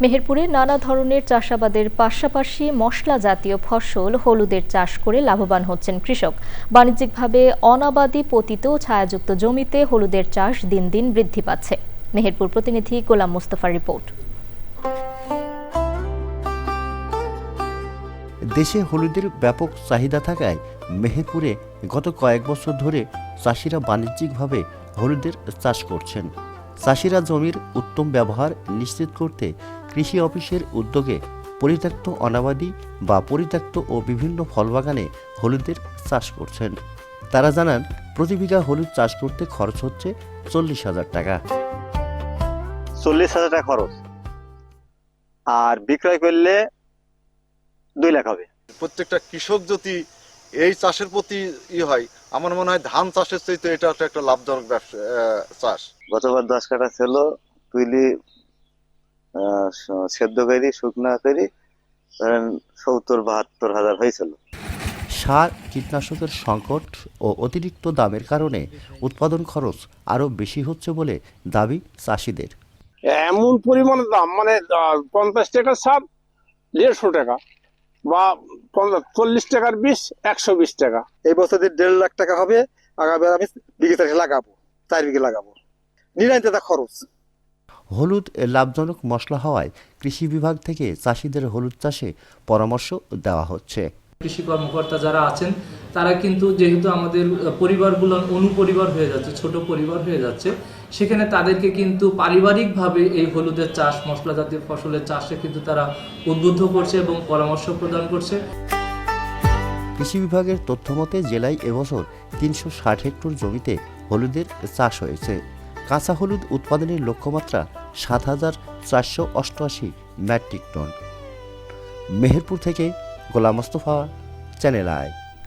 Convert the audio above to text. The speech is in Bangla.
মেহেরপুরে নানা ধরনের চাষাবাদের পাশাপাশি মশলা জাতীয় ফসল হলুদের চাষ করে লাভবান হচ্ছেন কৃষক। বাণিজ্যিকভাবে অনাবাদি পতিত ও ছায়াযুক্ত জমিতে হলুদের চাষ দিন দিন বৃদ্ধি পাচ্ছে। মেহেরপুর প্রতিনিধি গোলাম মুস্তাফার রিপোর্ট। দেশে হলুদের ব্যাপক চাহিদা থাকায় মেহেরপুরে গত কয়েক বছর ধরে চাষিরা বাণিজ্যিকভাবে হলুদের চাষ করছেন। চাষিরা জমির উত্তম ব্যবহার নিশ্চিত করতে কৃষি অফিসের উদ্যোগে পরিত্যক্ত অনাবাদি বা পরিত্যক্ত ও বিভিন্ন ফলবাগানে হলুদের চাষ করছেন। তারা জানান, প্রতি বিঘা হলুদ চাষ করতে খরচ হচ্ছে 40,000 টাকা। 40,000 টাকা খরচ, আর বিক্রয় করলে 2 লাখ হবে। প্রত্যেকটা কৃষক যদি এই চাষের প্রতি হয়, আমার মনে হয় ধান চাষের চাইতে এটা একটা লাভজনক ব্যবসা চাষ। গতবার 10 কাঠা ছিল, তুইলি সেদ্ধ করি শুকনা করি 70-72 হাজার হয়েছিল। সার কীটনাশকের সংকট ও অতিরিক্ত দামের কারণে উৎপাদন খরচ আরও বেশি হচ্ছে বলে দাবি চাষিদের। এমন পরিমাণে দাম, মানে 50 টাকার সার 150 টাকা, বা 40 টাকার বীজ 120 টাকা। এই বছর 1.5 লাখ টাকা হবে, আগামী আমি বিঘে লাগাবো, 4 বিঘে লাগাবো, নিরান্তর খরচ। হলুদ লাভজনক মশলা হওয়ায় কৃষি বিভাগ থেকে চাষিদের হলুদ চাষে পরামর্শ দেওয়া হচ্ছে। কৃষি কর্মকর্তা যারা আছেন তারা কিন্তু যেহেতু আমাদের পরিবারগুলো অনুপরিবার হয়ে যাচ্ছে, ছোট পরিবার হয়ে যাচ্ছে, সেখানে তাদেরকে কিন্তু পারিবারিকভাবে এই হলুদের চাষ, মশলা জাতীয় ফসলের চাষে কিন্তু তারা উদ্বুদ্ধ করছে এবং পরামর্শ প্রদান করছে। কৃষি বিভাগের তথ্যমতে জেলায় এবছর 360 হেক্টর জমিতে হলুদের চাষ হয়েছে। কাঁচা হলুদ উৎপাদনের লক্ষ্যমাত্রা 7,488 মেট্রিক টন। মেহেরপুর থেকে গোলাম মোস্তফা, চ্যানেল আই।